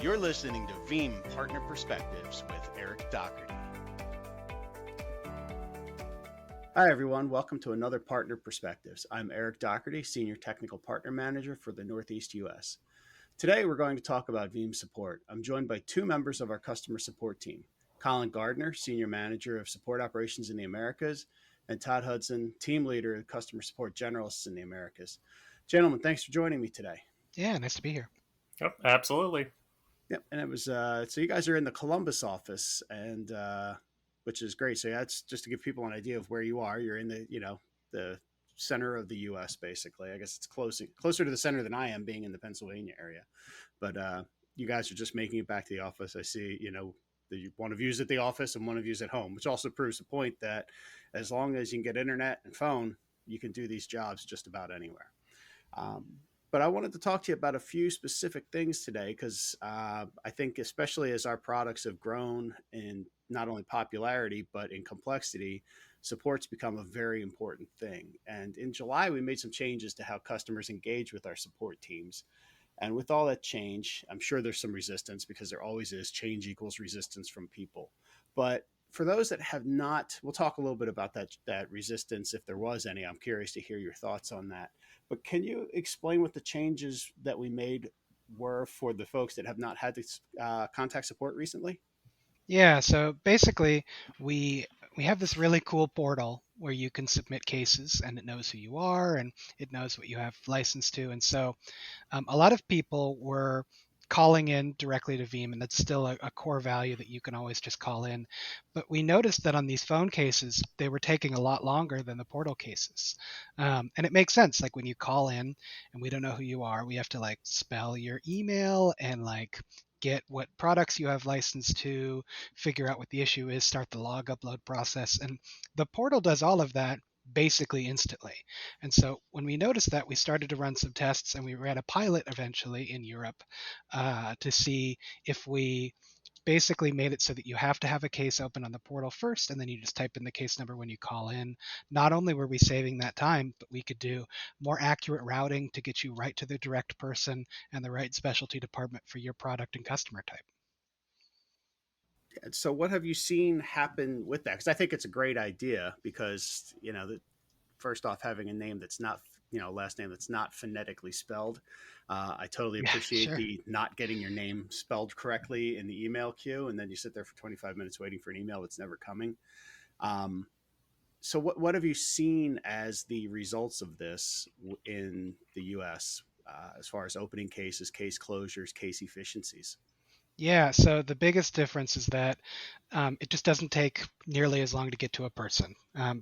You're listening to Veeam Partner Perspectives with Eric Doherty. Hi, everyone. Welcome to another Partner Perspectives. I'm Eric Doherty, Senior Technical Partner Manager for the Northeast U.S. Today, we're going to talk about Veeam Support. I'm joined by two members of our customer support team, Colin Gardner, Senior Manager of Support Operations in the Americas, and Todd Hudson, Team Leader of Customer Support Generalists in the Americas. Gentlemen, thanks for joining me today. Yeah, nice to be here. Yep, absolutely. Yep, and it was so you guys are in the Columbus office, and which is great. So that's just to give people an idea of where you are. You're in the center of the U.S. basically. I guess it's closer to the center than I am, being in the Pennsylvania area. But you guys are just making it back to the office. I see. One of you is at the office and one of you is at home, which also proves the point that as long as you can get internet and phone, you can do these jobs just about anywhere. But I wanted to talk to you about a few specific things today because I think especially as our products have grown in not only popularity, but in complexity, support's become a very important thing. And in July, we made some changes to how customers engage with our support teams. And with all that change, I'm sure there's some resistance because there always is. Change equals resistance from people. But for those that have not, we'll talk a little bit about that resistance if there was any. I'm curious to hear your thoughts on that. But can you explain what the changes that we made were for the folks that have not had this contact support recently? Yeah, so basically we have this really cool portal where you can submit cases and it knows who you are and it knows what you have license to. And so a lot of people were calling in directly to Veeam, and that's still a core value that you can always just call in. But we noticed that on these phone cases, they were taking a lot longer than the portal cases. And it makes sense. Like when you call in and we don't know who you are, we have to like spell your email and like get what products you have license to, figure out what the issue is, start the log upload process. And the portal does all of that basically instantly. And so when we noticed that, we started to run some tests and we ran a pilot eventually in Europe to see if we basically made it so that you have to have a case open on the portal first, and then you just type in the case number when you call in. Not only were we saving that time, but we could do more accurate routing to get you right to the direct person and the right specialty department for your product and customer type. So what have you seen happen with that? Because I think it's a great idea because, first off, having a name that's not, last name that's not phonetically spelled. I totally appreciate sure. the not getting your name spelled correctly in the email queue. And then you sit there for 25 minutes waiting for an email that's never coming. So what have you seen as the results of this in the U.S. As far as opening cases, case closures, case efficiencies? Yeah, so the biggest difference is that it just doesn't take nearly as long to get to a person.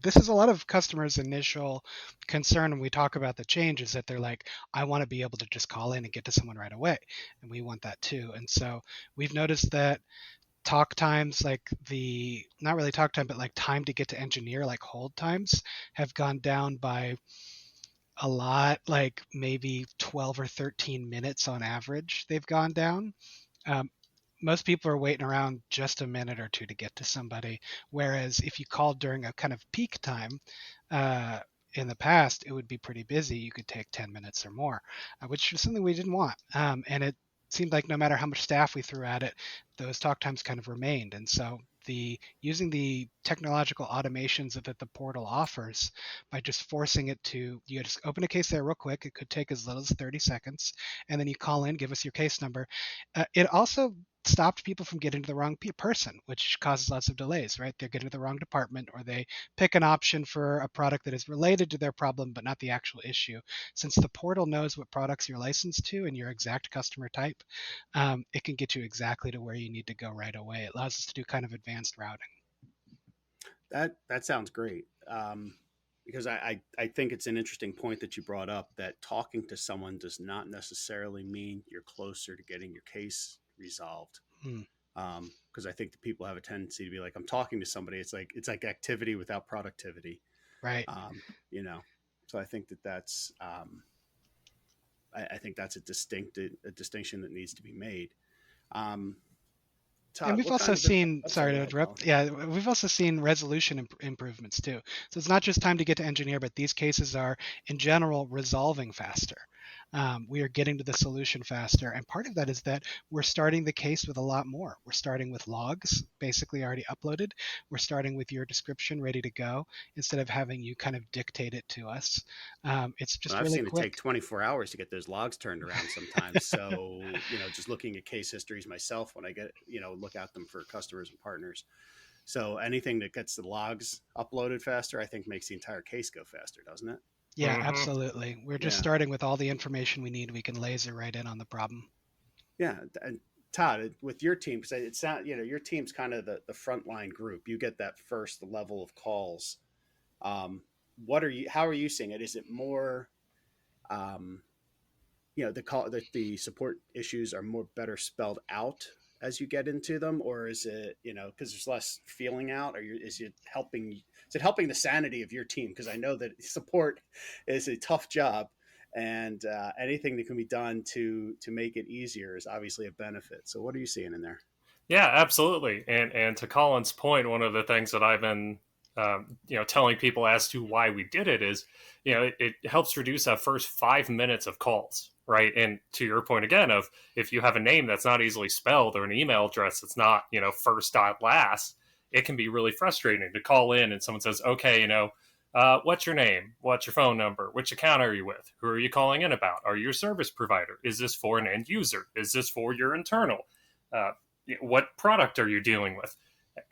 This is a lot of customers' initial concern when we talk about the change is that they're like, I want to be able to just call in and get to someone right away. And we want that too. And so we've noticed that talk times, not really talk time, but like time to get to engineer, like hold times, have gone down by a lot, like maybe 12 or 13 minutes on average, they've gone down. Most people are waiting around just a minute or two to get to somebody. Whereas if you called during a kind of peak time, in the past, it would be pretty busy. You could take 10 minutes or more, which is something we didn't want. And it seemed like no matter how much staff we threw at it, those talk times kind of remained. And so using the technological automations that the portal offers by just forcing it to, you just open a case there real quick. It could take as little as 30 seconds. And then you call in, give us your case number. It also stopped people from getting to the wrong person, which causes lots of delays, right? They're getting to the wrong department, or they pick an option for a product that is related to their problem, but not the actual issue. Since the portal knows what products you're licensed to and your exact customer type, it can get you exactly to where you need to go right away. It allows us to do kind of advanced routing. That sounds great. Because I think it's an interesting point that you brought up that talking to someone does not necessarily mean you're closer to getting your case resolved. Because I think the people have a tendency to be like, I'm talking to somebody. It's like activity without productivity. Right. So I think that's I think that's a distinction that needs to be made. Todd, and we've also seen, sorry to interrupt. Yeah, we've also seen resolution improvements too. So it's not just time to get to engineer, but these cases are in general resolving faster. We are getting to the solution faster. And part of that is that we're starting the case with a lot more. We're starting with logs, basically already uploaded. We're starting with your description ready to go instead of having you kind of dictate it to us. It's Well, just I've really seen it take quick. 24 hours to get those logs turned around sometimes. So, just looking at case histories myself when I get, look at them for customers and partners. So anything that gets the logs uploaded faster, I think makes the entire case go faster, doesn't it? Yeah, Hmm. absolutely. We're just Yeah. starting with all the information we need. We can laser right in on the problem. Yeah. And Todd, with your team, because it sounds, your team's kind of the frontline group. You get that first level of calls. Um, how are you seeing it? Is it more, um, the support issues are more better spelled out as you get into them, or is it, because there's less feeling out, or is it helping the sanity of your team? Because I know that support is a tough job, and anything that can be done to make it easier is obviously a benefit. So what are you seeing in there? Yeah, absolutely. And to Colin's point, one of the things that I've been telling people as to why we did it is, it helps reduce that first 5 minutes of calls, right? And to your point again of if you have a name that's not easily spelled or an email address that's not, first dot last, it can be really frustrating to call in and someone says, okay, what's your name? What's your phone number? Which account are you with? Who are you calling in about? Are you your service provider? Is this for an end user? Is this for your internal? Uh, what product are you dealing with?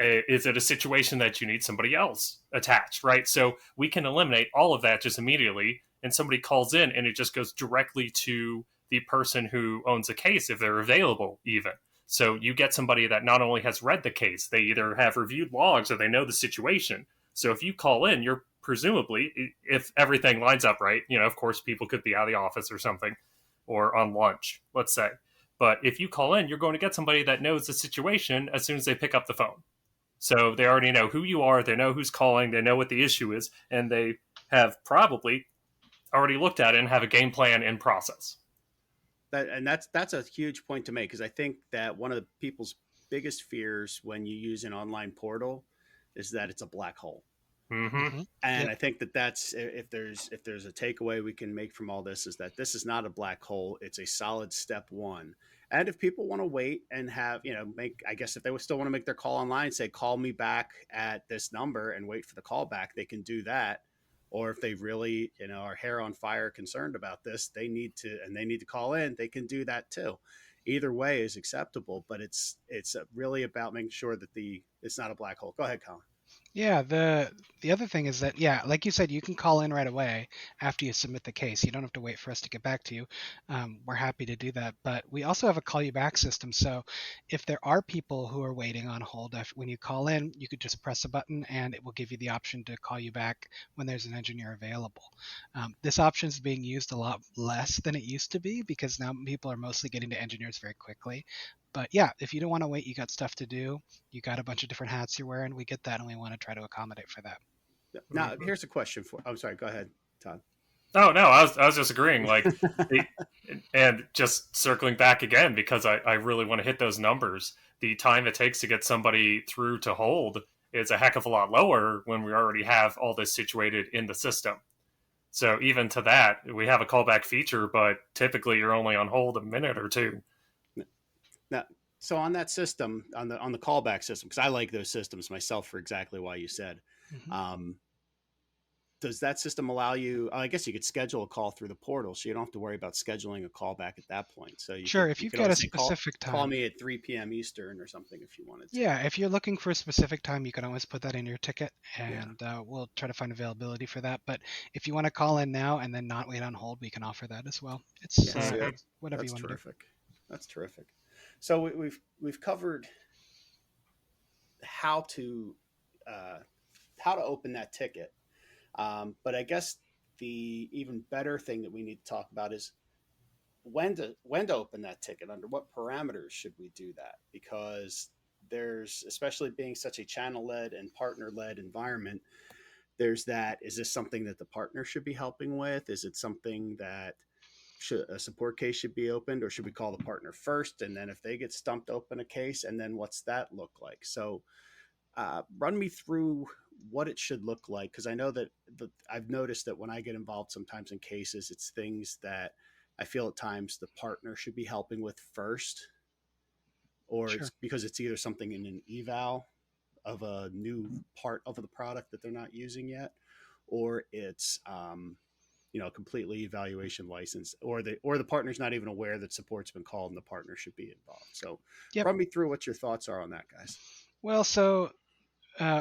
Is it a situation that you need somebody else attached, right? So we can eliminate all of that just immediately, and somebody calls in and it just goes directly to the person who owns a case if they're available, even. So you get somebody that not only has read the case, they either have reviewed logs or they know the situation. So if you call in, you're presumably, if everything lines up right, of course, people could be out of the office or something or on lunch, let's say. But if you call in, you're going to get somebody that knows the situation as soon as they pick up the phone. So they already know who you are, they know who's calling, they know what the issue is, and they have probably already looked at it and have a game plan in process. That's a huge point to make, because I think that one of the people's biggest fears when you use an online portal is that it's a black hole. Mm-hmm. Hmm. And Yep. I think that that's, if there's a takeaway we can make from all this, is that this is not a black hole. It's a solid step one. And if people want to wait and have, make, I guess if they still want to make their call online, say call me back at this number and wait for the call back, they can do that. Or if they really, are hair on fire concerned about this, they need to call in, they can do that too. Either way is acceptable, but it's really about making sure that it's not a black hole. Go ahead, Colin. Yeah, the other thing is that, yeah, like you said, you can call in right away after you submit the case. You don't have to wait for us to get back to you. We're happy to do that, but we also have a call you back system. So if there are people who are waiting on hold, when you call in, you could just press a button and it will give you the option to call you back when there's an engineer available. This option is being used a lot less than it used to be because now people are mostly getting to engineers very quickly. But yeah, if you don't want to wait, you got stuff to do, you got a bunch of different hats you're wearing, we get that and we want to try to accommodate for that. Now, Mm-hmm. here's a question for. I'm sorry. Go ahead, Todd. Oh no, I was just agreeing. Like, the, and just circling back again because I really want to hit those numbers. The time it takes to get somebody through to hold is a heck of a lot lower when we already have all this situated in the system. So even to that, we have a callback feature, but typically you're only on hold a minute or two. Now, so on that system, on the callback system, because I like those systems myself for exactly why you said. Mhm. Um, does that system allow you? I guess you could schedule a call through the portal, so you don't have to worry about scheduling a call back at that point. So you Sure, could if you you've could got a always say specific call time. me at 3 p.m. Eastern or something if you wanted to. Yeah, if you're looking for a specific time, you can always put that in your ticket Yeah, and we'll try to find availability for that. But if you want to call in now and then not wait on hold, we can offer that as well. It's yeah. See, Mm-hmm. whatever you that's want to do. terrific. That's terrific. So we've covered how to uh, open that ticket. But I guess the even better thing that we need to talk about is when to open that ticket. Under what parameters should we do that? Because there's, especially being such a channel led and partner led environment, there's that. Is this something that the partner should be helping with? Is it something that a support case should be opened, or should we call the partner first and then if they get stumped, open a case, and then what's that look like? So run me through what it should look like, because I know that I've noticed that when I get involved sometimes in cases, it's things that I feel at times the partner should be helping with first, or Sure. it's because it's either something in an eval of a new part of the product that they're not using yet, or it's completely evaluation license, or the partner's not even aware that support's been called and the partner should be involved. So Yep. run me through what your thoughts are on that, guys. Well, so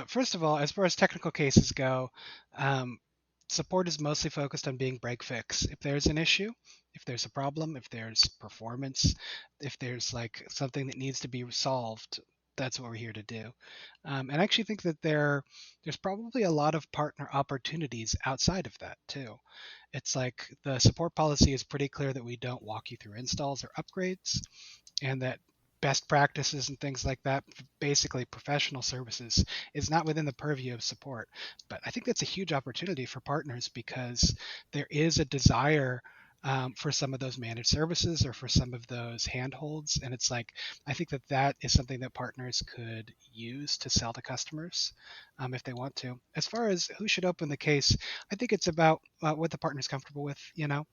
first of all, as far as technical cases go, um, support is mostly focused on being break fix. If there's an issue, if there's a problem, if there's performance, if there's like something that needs to be solved, that's what we're here to do. And I actually think that there's probably a lot of partner opportunities outside of that too. It's like the support policy is pretty clear that we don't walk you through installs or upgrades, and that best practices and things like that, basically professional services, is not within the purview of support. But I think that's a huge opportunity for partners because there is a desire for some of those managed services or for some of those handholds. And it's like, I think that that is something that partners could use to sell to customers if they want to. As far as who should open the case, I think it's about what the partner's comfortable with, you know?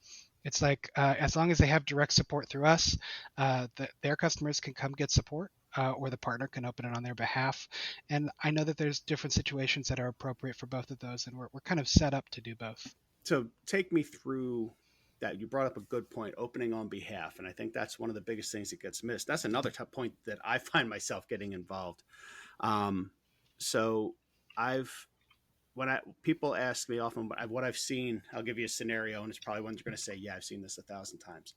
It's like as long as they have direct support through us, their customers can come get support, or the partner can open it on their behalf. And I know that there's different situations that are appropriate for both of those, and we're kind of set up to do both. So take me through that. You brought up a good point, opening on behalf, and I think that's one of the biggest things that gets missed. That's another tough point that I find myself getting involved. Um, so I've when I people ask me often what I've seen, I'll give you a scenario, and it's probably one you're going to say, "Yeah, I've seen this 1,000 times."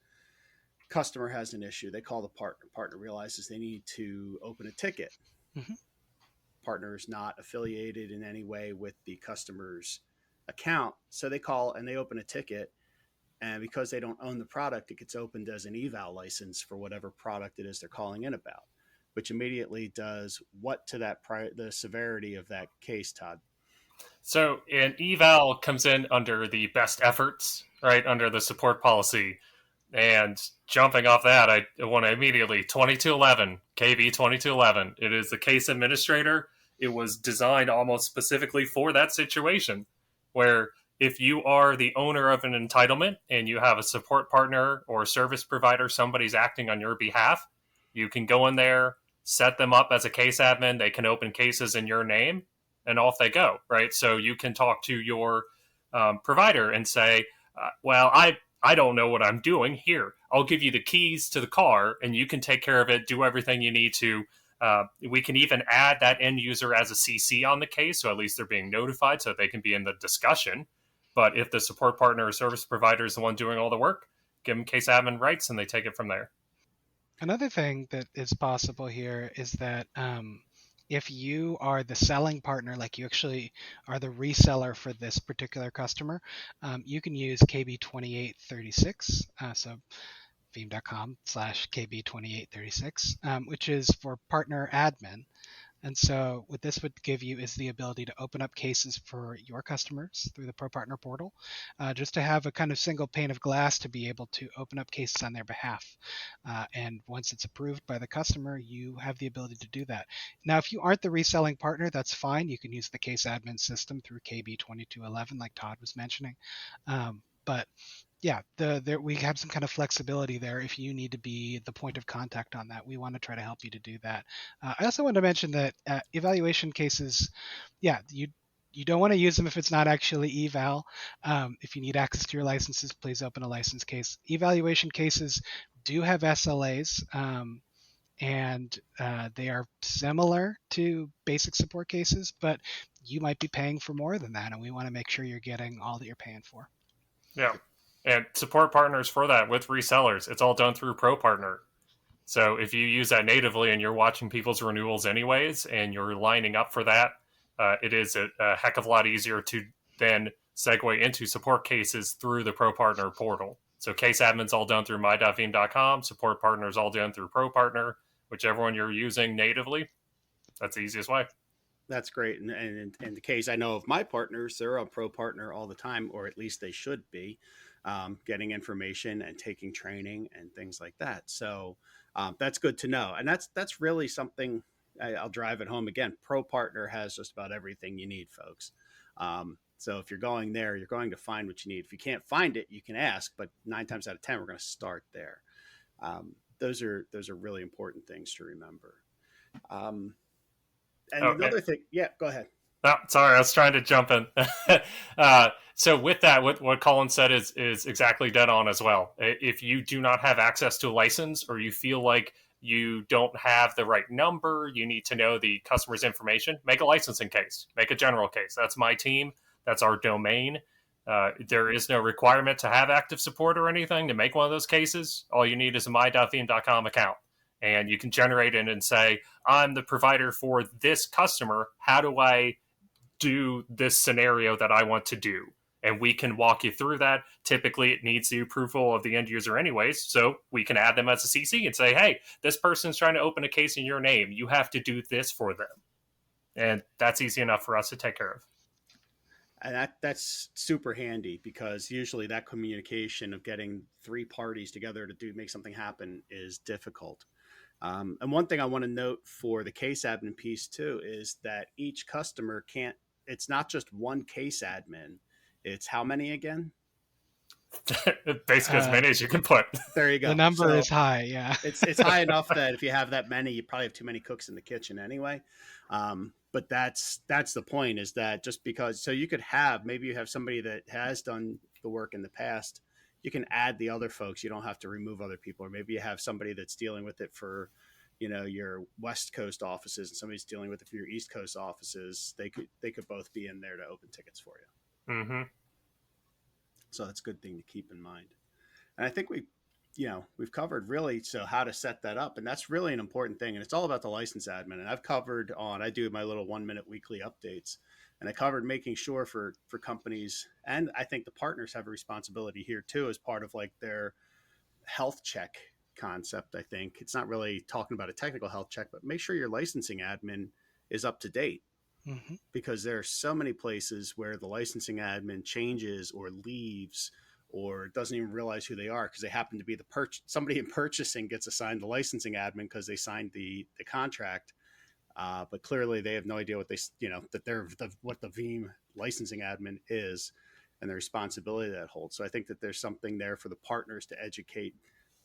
Customer has an issue. They call the partner. Partner realizes they need to open a ticket. Hmm. Partner is not affiliated in any way with the customer's account, so they call and they open a ticket. And because they don't own the product, it gets opened as an eval license for whatever product it is they're calling in about, which immediately does what to the severity of that case, Todd? So an eval comes in under the best efforts, right, under the support policy. And jumping off that, I want to immediately 2211, KB 2211. It is the case administrator. It was designed almost specifically for that situation where if you are the owner of an entitlement and you have a support partner or a service provider, somebody's acting on your behalf, you can go in there, set them up as a case admin. They can open cases in your name and off they go, right? So you can talk to your provider and say, I don't know what I'm doing. Here, I'll give you the keys to the car and you can take care of it, do everything you need to. We can even add that end user as a CC on the case, so at least they're being notified so they can be in the discussion. But if the support partner or service provider is the one doing all the work, give them case admin rights and they take it from there. Another thing that is possible here is that if you are the selling partner, like you actually are the reseller for this particular customer, you can use KB2836. So veeam.com/KB2836, which is for partner admin. And so what this would give you is the ability to open up cases for your customers through the Pro Partner portal, just to have a kind of single pane of glass to be able to open up cases on their behalf. And once it's approved by the customer, you have the ability to do that. Now, if you aren't the reselling partner, that's fine. You can use the case admin system through KB2211, like Todd was mentioning. But yeah, we have some kind of flexibility there. If you need to be the point of contact on that, we want to try to help you to do that. I also want to mention that evaluation cases, yeah, you don't want to use them if it's not actually eval. If you need access to your licenses, please open a license case. Evaluation cases do have SLAs, and they are similar to basic support cases, but you might be paying for more than that, and we want to make sure you're getting all that you're paying for. Yeah. And support partners for that with resellers. It's all done through Pro Partner. So if you use that natively and you're watching people's renewals anyways, and you're lining up for that, it is a heck of a lot easier to then segue into support cases through the Pro Partner portal. So case admin's all done through my.veeam.com, support partners all done through Pro Partner, whichever one you're using natively. That's the easiest way. That's great. And in the case I know of my partners, they're on Pro Partner all the time, or at least they should be, getting information and taking training and things like that. So that's good to know. And that's really something I'll drive it home again. Pro Partner has just about everything you need, folks. So if you're going there, you're going to find what you need. If you can't find it, you can ask, but 9 times out of 10, we're going to start there. Those are really important things to remember. And Oh, another thing, yeah, go ahead. oh, sorry, I was trying to jump in. So with that, what Colin said is exactly dead on as well. If you do not have access to a license, or you feel like you don't have the right number, you need to know the customer's information, make a licensing case, make a general case. That's my team. That's our domain. There is no requirement to have active support or anything to make one of those cases. All you need is a my.veeam.com account. And you can generate it and say, I'm the provider for this customer. How do I do this scenario that I want to do? And we can walk you through that. Typically, it needs the approval of the end user anyways, so we can add them as a CC and say, hey, this person's trying to open a case in your name. You have to do this for them. And that's easy enough for us to take care of. And that's super handy, because usually that communication of getting three parties together to make something happen is difficult. And one thing I want to note for the case admin piece too is that each customer can't, it's not just one case admin. It's how many again? Basically as many as you can put. There you go. The number is high, yeah. It's high enough that if you have that many, you probably have too many cooks in the kitchen anyway. But that's the point, is that just because, so you could have, maybe you have somebody that has done the work in the past, you can add the other folks. You don't have to remove other people. Or maybe you have somebody that's dealing with it for, your West Coast offices, and somebody's dealing with it for your East Coast offices. They could both be in there to open tickets for you. Mm-hmm. So that's a good thing to keep in mind. And I think we've covered really how to set that up. And that's really an important thing. And it's all about the license admin. And I do my little 1-minute weekly updates. And I covered making sure for companies, and I think the partners have a responsibility here too, as part of like their health check concept. I think it's not really talking about a technical health check, but make sure your licensing admin is up to date. Mm-hmm. Because there are so many places where the licensing admin changes or leaves or doesn't even realize who they are, because they happen to be somebody in purchasing gets assigned the licensing admin because they signed the contract. But clearly they have no idea what what the Veeam licensing admin is and the responsibility that holds. So I think that there's something there for the partners to educate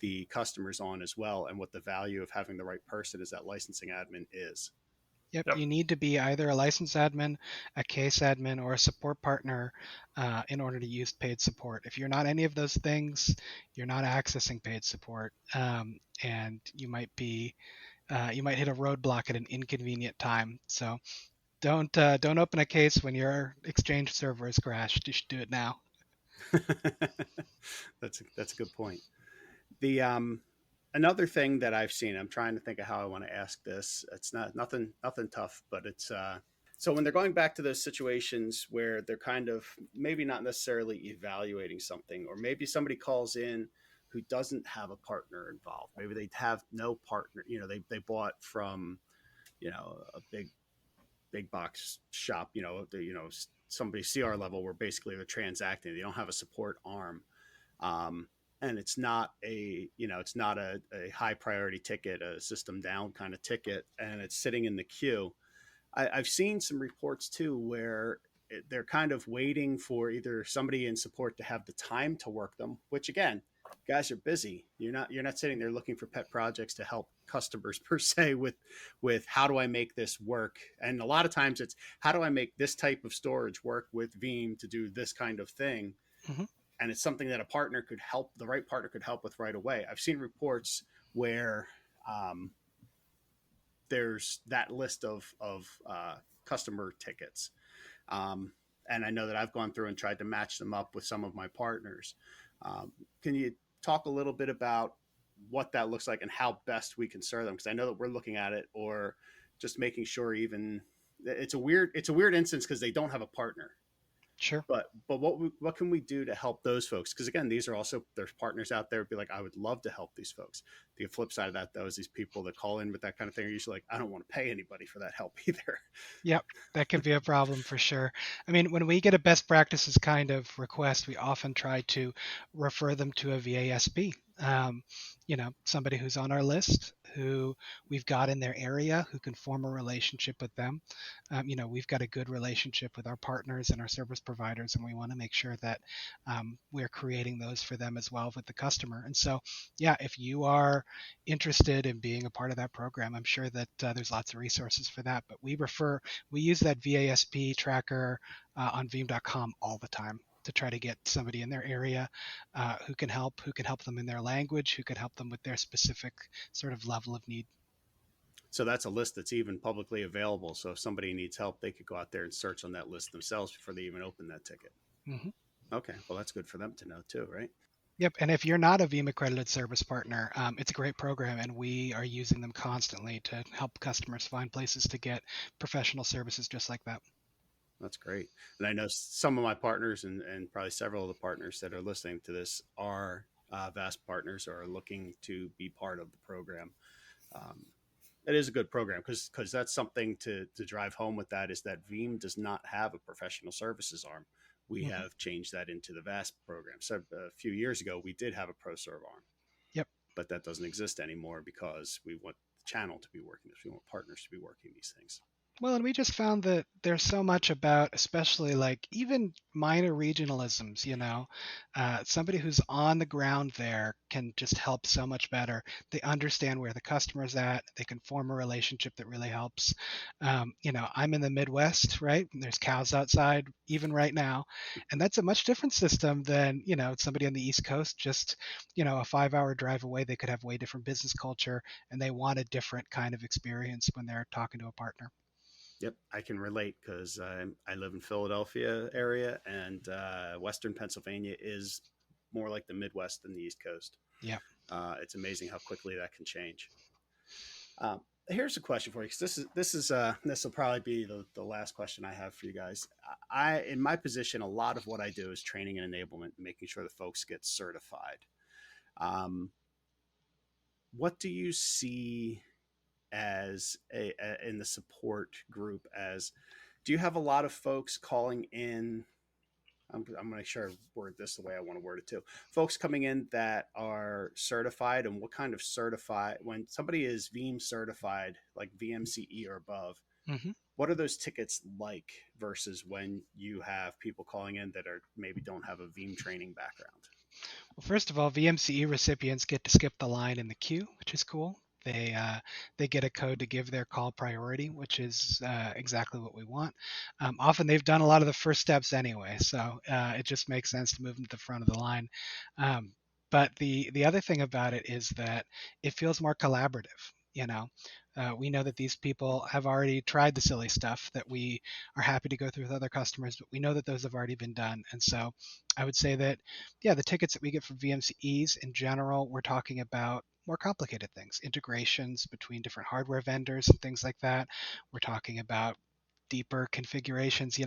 the customers on as well, and what the value of having the right person as that licensing admin is. Yep, you need to be either a license admin, a case admin, or a support partner in order to use paid support. If you're not any of those things, you're not accessing paid support, and you might hit a roadblock at an inconvenient time. So don't open a case when your Exchange server is crashed. You should do it now. That's a good point. The another thing that I've seen, I'm trying to think of how I want to ask this. It's nothing tough, but it's so when they're going back to those situations where they're kind of maybe not necessarily evaluating something, or maybe somebody calls in who doesn't have a partner involved. Maybe they have no partner. They bought from, a big box shop. Somebody CR level where basically they're transacting. They don't have a support arm. And it's not a high priority ticket, a system down kind of ticket, and it's sitting in the queue. I've seen some reports too where they're kind of waiting for either somebody in support to have the time to work them, which again, guys are busy. You're not sitting there looking for pet projects to help customers per se with how do I make this work? And a lot of times it's how do I make this type of storage work with Veeam to do this kind of thing. Mm-hmm. And it's something that the right partner could help with right away. I've seen reports where there's that list of customer tickets. And I know that I've gone through and tried to match them up with some of my partners. Can you talk a little bit about what that looks like and how best we can serve them? Because I know that we're looking at it, or just making sure it's a weird instance because they don't have a partner. Sure. But what can we do to help those folks? Because again, these are also, there's partners out there who be like, I would love to help these folks. The flip side of that, though, is these people that call in with that kind of thing are usually like, I don't want to pay anybody for that help either. Yep, that could be a problem for sure. I mean, when we get a best practices kind of request, we often try to refer them to a VASP. Somebody who's on our list who we've got in their area who can form a relationship with them. We've got a good relationship with our partners and our service providers, and we want to make sure that we're creating those for them as well with the customer. And so, yeah, if you are interested in being a part of that program, I'm sure that there's lots of resources for that. But we use that VASP tracker on Veeam.com all the time to try to get somebody in their area who can help them in their language, who can help them with their specific sort of level of need. So that's a list that's even publicly available. So if somebody needs help, they could go out there and search on that list themselves before they even open that ticket. Mm-hmm. Okay, well, that's good for them to know too, right? Yep, and if you're not a Veeam accredited service partner, it's a great program, and we are using them constantly to help customers find places to get professional services just like that. That's great. And I know some of my partners and probably several of the partners that are listening to this are VASP partners or are looking to be part of the program. It is a good program because that's something to drive home with that is that Veeam does not have a professional services arm. We have changed that into the VASP program. So a few years ago, we did have a ProServe arm. Yep. But that doesn't exist anymore because we want the channel to be working this. We want partners to be working these things. Well, and we just found that there's so much about, especially like even minor regionalisms, somebody who's on the ground there can just help so much better. They understand where the customer's at. They can form a relationship that really helps. I'm in the Midwest, right? And there's cows outside even right now. And that's a much different system than, somebody on the East Coast, just, a 5-hour drive away. They could have way different business culture and they want a different kind of experience when they're talking to a partner. Yep, I can relate because I live in Philadelphia area, and Western Pennsylvania is more like the Midwest than the East Coast. Yeah, it's amazing how quickly that can change. Here's a question for you, because this will probably be the last question I have for you guys. In my position, a lot of what I do is training and enablement, making sure the folks get certified. What do you see as in the support group? Do you have a lot of folks calling in? I'm going to make sure I word this the way I want to word it too. Folks coming in that are certified, and what kind of certified, when somebody is Veeam certified, like VMCE or above, what are those tickets like versus when you have people calling in that maybe don't have a Veeam training background? Well, first of all, VMCE recipients get to skip the line in the queue, which is cool. They get a code to give their call priority, which is exactly what we want. Often they've done a lot of the first steps anyway, so it just makes sense to move them to the front of the line. But the other thing about it is that it feels more collaborative. We know that these people have already tried the silly stuff that we are happy to go through with other customers, but we know that those have already been done. And so I would say that, yeah, the tickets that we get from VMCEs in general, we're talking about more complicated things, integrations between different hardware vendors and things like that. We're talking about deeper configurations.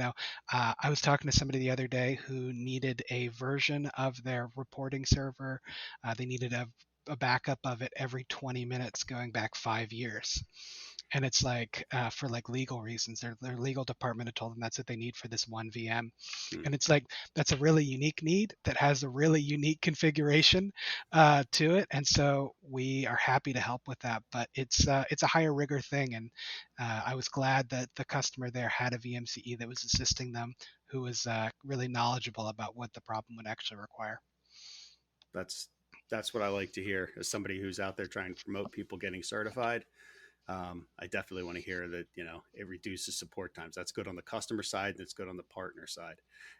I was talking to somebody the other day who needed a version of their reporting server. They needed a backup of it every 20 minutes going back 5 years. And it's like for like legal reasons, their legal department had told them that's what they need for this one VM. And it's like, that's a really unique need that has a really unique configuration to it. And so we are happy to help with that, but it's a higher rigor thing. And I was glad that the customer there had a VMCE that was assisting them, who was really knowledgeable about what the problem would actually require. That's what I like to hear as somebody who's out there trying to promote people getting certified. I definitely want to hear that, it reduces support times. That's good on the customer side and it's good on the partner side.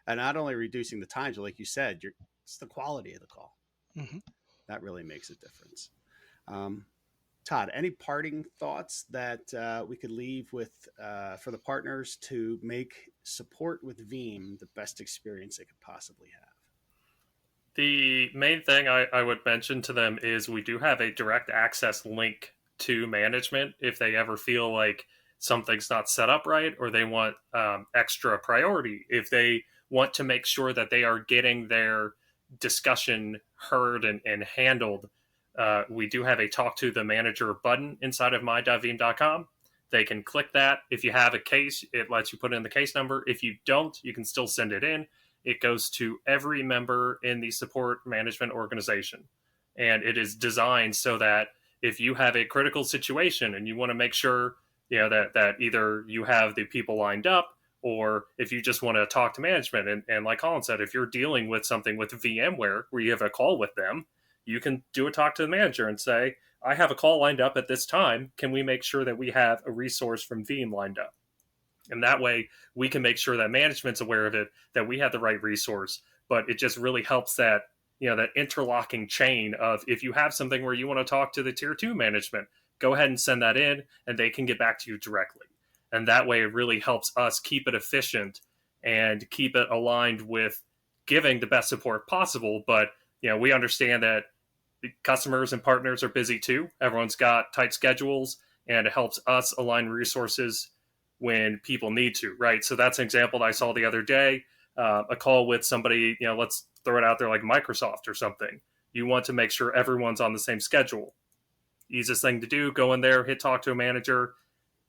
And not only reducing the times, but like you said, it's the quality of the call. That really makes a difference. Todd, any parting thoughts that we could leave with for the partners to make support with Veeam the best experience they could possibly have? The main thing I would mention to them is we do have a direct access link to management if they ever feel like something's not set up right or they want extra priority. If they want to make sure that they are getting their discussion heard and handled, we do have a talk to the manager button inside of my.veeam.com. They can click that. If you have a case, it lets you put in the case number. If you don't, you can still send it in. It goes to every member in the support management organization. and it is designed so that if you have a critical situation and you want to make sure, that either you have the people lined up, or if you just want to talk to management, and like Colin said, if you're dealing with something with VMware where you have a call with them, you can do a talk to the manager and say, I have a call lined up at this time. Can we make sure that we have a resource from Veeam lined up? And that way we can make sure that management's aware of it, that we have the right resource. But it just really helps that, that interlocking chain of, if you have something where you want to talk to the tier 2 management, go ahead and send that in and they can get back to you directly. And that way it really helps us keep it efficient and keep it aligned with giving the best support possible. But, we understand that customers and partners are busy too. Everyone's got tight schedules, and it helps us align resources when people need to, right? So that's an example that I saw the other day, a call with somebody, let's throw it out there like Microsoft or something. You want to make sure everyone's on the same schedule. Easiest thing to do, go in there, hit talk to a manager,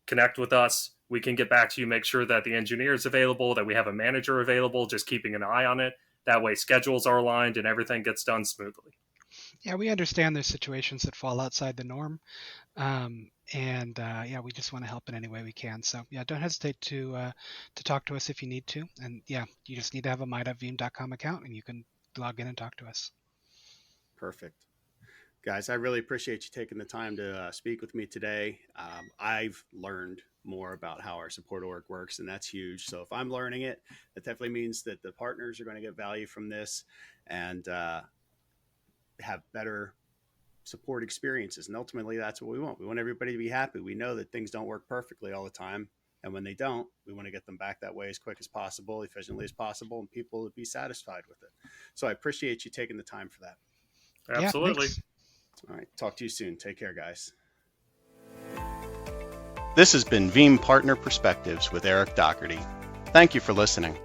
connect with us. We can get back to you, make sure that the engineer is available, that we have a manager available, just keeping an eye on it. That way schedules are aligned and everything gets done smoothly. Yeah, we understand there's situations that fall outside the norm. We just want to help in any way we can. So yeah, don't hesitate to talk to us if you need to. And yeah, you just need to have a my.veeam.com account and you can log in and talk to us. Perfect. Guys, I really appreciate you taking the time to speak with me today. I've learned more about how our support org works, and that's huge. So if I'm learning it, that definitely means that the partners are going to get value from this and have better support experiences. And ultimately, that's what we want. We want everybody to be happy. We know that things don't work perfectly all the time. And when they don't, we want to get them back that way as quick as possible, efficiently as possible, and people to be satisfied with it. So I appreciate you taking the time for that. Absolutely. Yeah, all right. Talk to you soon. Take care, guys. This has been Veeam Partner Perspectives with Eric Doherty. Thank you for listening.